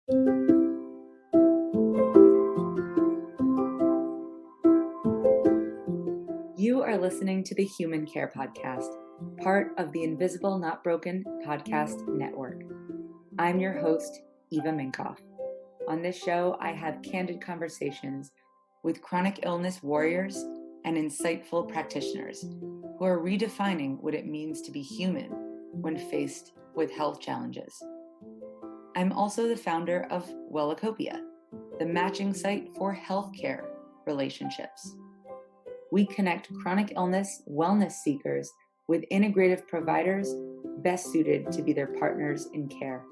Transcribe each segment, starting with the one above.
You are listening to the HumanCare podcast, part of the Invisible Not Broken podcast network. I'm your host, Eva Minkoff. On this show, I have candid conversations with chronic illness warriors and insightful practitioners who are redefining what it means to be human when faced with health challenges. I'm also the founder of Wellacopia, the matching site for healthcare relationships. We connect chronic illness wellness seekers with integrative providers best suited to be their partners in care.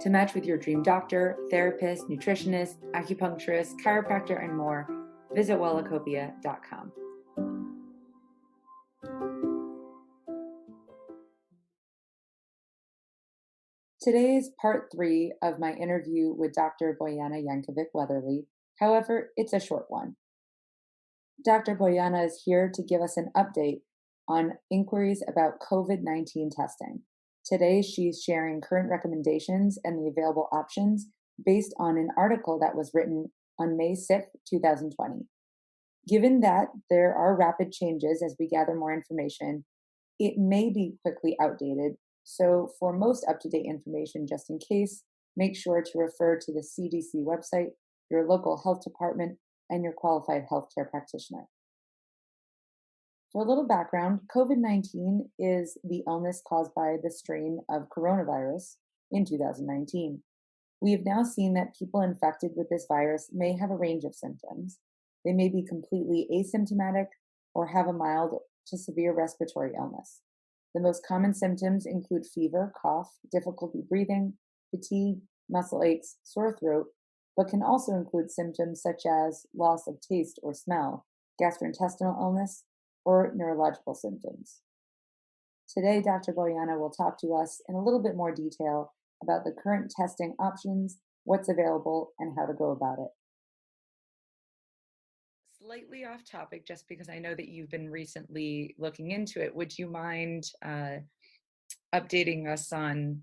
To match with your dream doctor, therapist, nutritionist, acupuncturist, chiropractor, and more, visit wellacopia.com. Today is part 3 of my interview with Dr. Bojana Weatherly. However, it's a short one. Dr. Bojana is here to give us an update on inquiries about COVID-19 testing. Today, she's sharing current recommendations and the available options based on an article that was written on May 6, 2020. Given that there are rapid changes as we gather more information, it may be quickly outdated. So for most up-to-date information, just in case, make sure to refer to the CDC website, your local health department, and your qualified healthcare practitioner. For a little background, COVID-19 is the illness caused by the strain of coronavirus in 2019. We have now seen that people infected with this virus may have a range of symptoms. They may be completely asymptomatic or have a mild to severe respiratory illness. The most common symptoms include fever, cough, difficulty breathing, fatigue, muscle aches, sore throat, but can also include symptoms such as loss of taste or smell, gastrointestinal illness, or neurological symptoms. Today, Dr. Bojana will talk to us in a little bit more detail about the current testing options, what's available, and how to go about it. Slightly off topic, just because I know that you've been recently looking into it, would you mind updating us on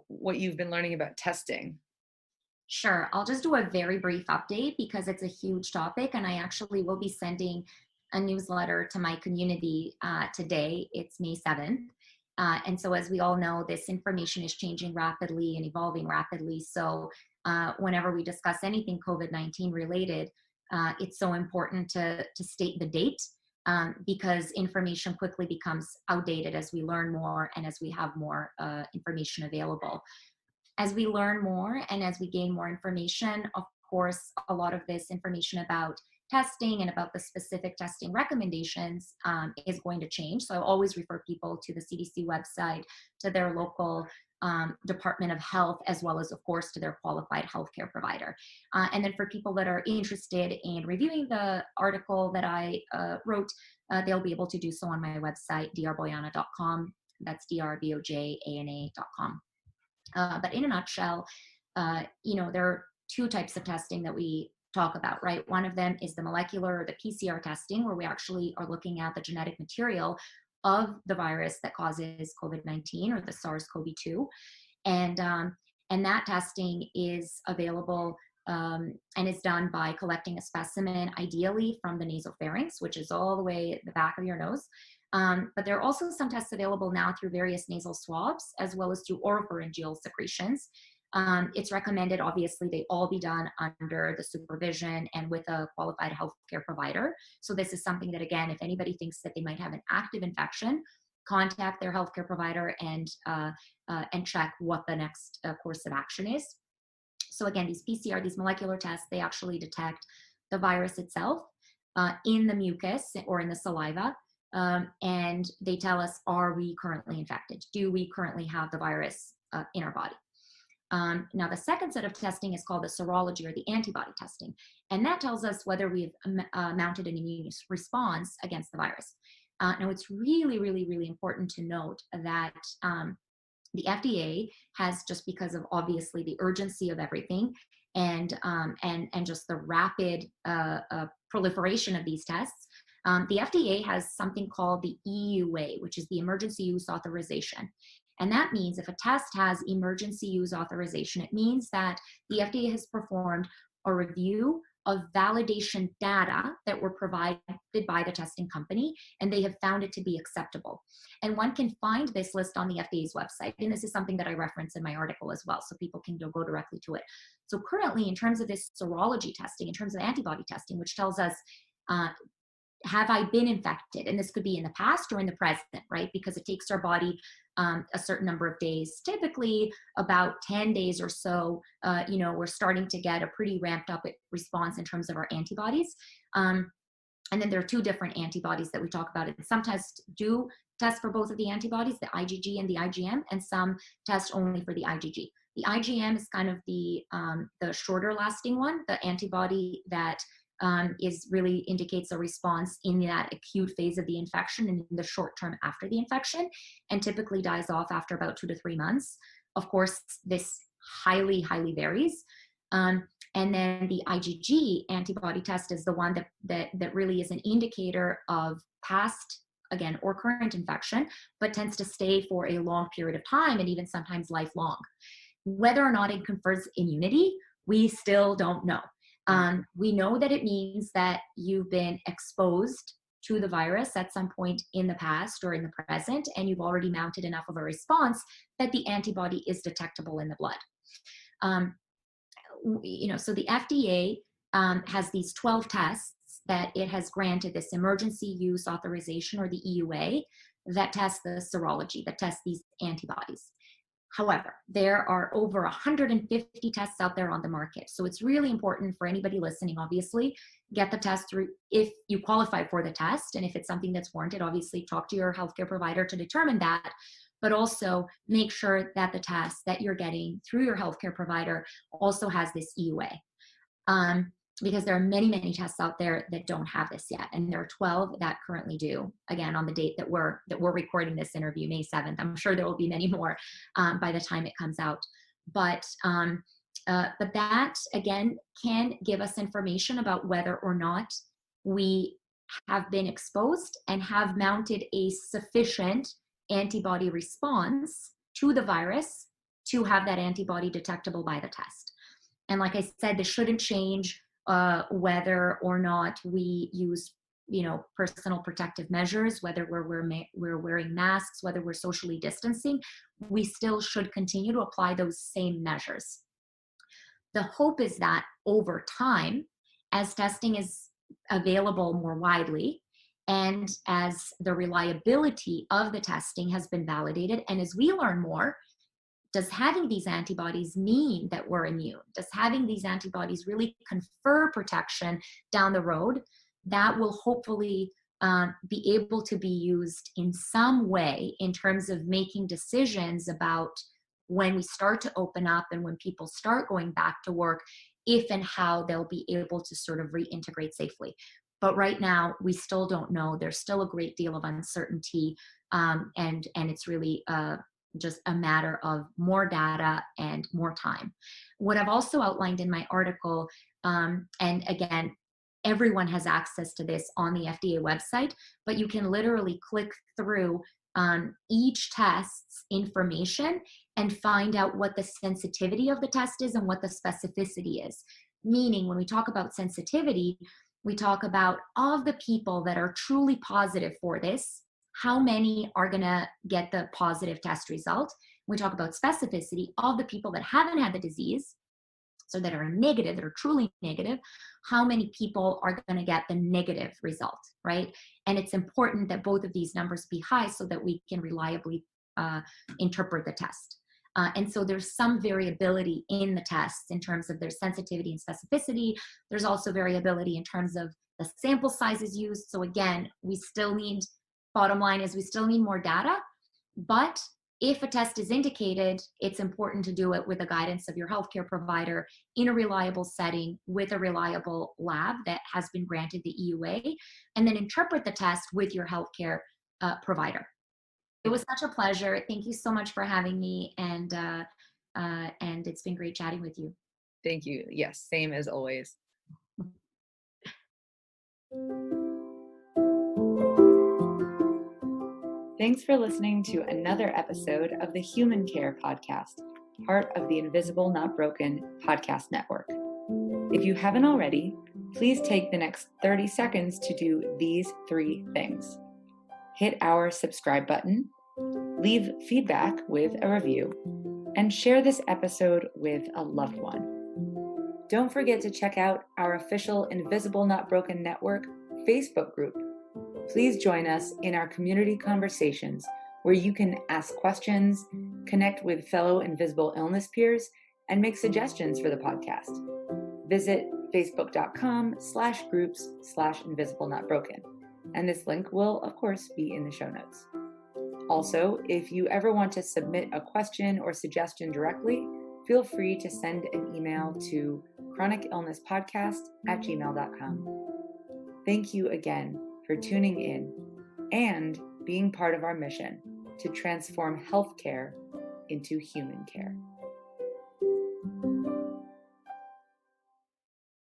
what you've been learning about testing? Sure. I'll just do a very brief update because it's a huge topic, and I actually will be sending a newsletter to my community today. It's May 7th. And so as we all know, this information is changing rapidly and evolving rapidly. So whenever we discuss anything COVID-19 related, it's so important to state the date because information quickly becomes outdated as we learn more and as we have more information available. As we learn more and as we gain more information, of course, a lot of this information about testing and about the specific testing recommendations is going to change. So I always refer people to the CDC website, to their local Department of Health, as well as, of course, to their qualified healthcare provider. And then for people that are interested in reviewing the article that I wrote, they'll be able to do so on my website, drbojana.com. That's drbojana.com. But in a nutshell, there are two types of testing that we talk about, right? One of them is the molecular, the PCR testing, where we actually are looking at the genetic material of the virus that causes COVID-19 or the SARS-CoV-2. And that testing is available and is done by collecting a specimen, ideally from the nasopharynx, which is all the way at the back of your nose. But there are also some tests available now through various nasal swabs, as well as through oropharyngeal secretions. It's recommended, obviously, they all be done under the supervision and with a qualified healthcare provider. So this is something that, again, if anybody thinks that they might have an active infection, contact their healthcare provider and check what the next course of action is. So again, these PCR, these molecular tests, they actually detect the virus itself in the mucus or in the saliva. And they tell us, are we currently infected? Do we currently have the virus in our body? Now, the second set of testing is called the serology or the antibody testing. And that tells us whether we've mounted an immune response against the virus. Now, it's really, really, really important to note that the FDA has, just because of obviously the urgency of everything and just the rapid proliferation of these tests, the FDA has something called the EUA, which is the Emergency Use Authorization. And that means if a test has emergency use authorization, it means that the FDA has performed a review of validation data that were provided by the testing company, and they have found it to be acceptable. And one can find this list on the FDA's website. And this is something that I reference in my article as well, so people can go directly to it. So currently, in terms of this serology testing, in terms of antibody testing, which tells us, have I been infected? And this could be in the past or in the present, right? Because it takes our body a certain number of days, typically about 10 days or so. We're starting to get a pretty ramped up response in terms of our antibodies. And then there are two different antibodies that we talk about. And some tests do test for both of the antibodies, the IgG and the IgM, and some test only for the IgG. The IgM is kind of the shorter lasting one, the antibody that is really indicates a response in that acute phase of the infection and in the short term after the infection, and typically dies off after about 2 to 3 months. Of course, this highly, highly varies. And then the IgG antibody test is the one that really is an indicator of past, again, or current infection, but tends to stay for a long period of time and even sometimes lifelong. Whether or not it confers immunity, we still don't know. We know that it means that you've been exposed to the virus at some point in the past or in the present, and you've already mounted enough of a response that the antibody is detectable in the blood. So the FDA has these 12 tests that it has granted this emergency use authorization, or the EUA, that test the serology, that test these antibodies. However, there are over 150 tests out there on the market. So it's really important for anybody listening, obviously, get the test through if you qualify for the test. And if it's something that's warranted, obviously talk to your healthcare provider to determine that. But also make sure that the test that you're getting through your healthcare provider also has this EUA. Because there are many, many tests out there that don't have this yet. And there are 12 that currently do, again, on the date that we're recording this interview, May 7th. I'm sure there will be many more by the time it comes out. But that, again, can give us information about whether or not we have been exposed and have mounted a sufficient antibody response to the virus to have that antibody detectable by the test. And like I said, this shouldn't change whether or not we use, personal protective measures, whether we're wearing masks, whether we're socially distancing. We still should continue to apply those same measures. The hope is that over time, as testing is available more widely, and as the reliability of the testing has been validated, and as we learn more, does having these antibodies mean that we're immune? Does having these antibodies really confer protection down the road? That will hopefully be able to be used in some way in terms of making decisions about when we start to open up and when people start going back to work, if and how they'll be able to sort of reintegrate safely. But right now, we still don't know. There's still a great deal of uncertainty, and it's really just a matter of more data and more time. What I've also outlined in my article, and again, everyone has access to this on the FDA website, but you can literally click through each test's information and find out what the sensitivity of the test is and what the specificity is. Meaning, when we talk about sensitivity, we talk about of the people that are truly positive for this, how many are going to get the positive test result. We talk about specificity of the people that haven't had the disease, so that are negative, that are truly negative, how many people are going to get the negative result, right? And it's important that both of these numbers be high so that we can reliably interpret the test. And so there's some variability in the tests in terms of their sensitivity and specificity. There's also variability in terms of the sample sizes used. So again, we still need, bottom line is we still need more data, but if a test is indicated, it's important to do it with the guidance of your healthcare provider in a reliable setting with a reliable lab that has been granted the EUA, and then interpret the test with your healthcare provider. It was such a pleasure. Thank you so much for having me, and it's been great chatting with you. Thank you. Yes, same as always. Thank Thanks for listening to another episode of the HumanCare podcast, part of the Invisible Not Broken podcast network. If you haven't already, please take the next 30 seconds to do these 3 things. Hit our subscribe button, leave feedback with a review, and share this episode with a loved one. Don't forget to check out our official Invisible Not Broken Network Facebook group. Please join us in our community conversations where you can ask questions, connect with fellow invisible illness peers, and make suggestions for the podcast. Visit facebook.com/groups/invisiblenotbroken, and this link will, of course, be in the show notes. Also, if you ever want to submit a question or suggestion directly, feel free to send an email to chronicillnesspodcast@gmail.com. Thank you again for tuning in and being part of our mission to transform healthcare into human care.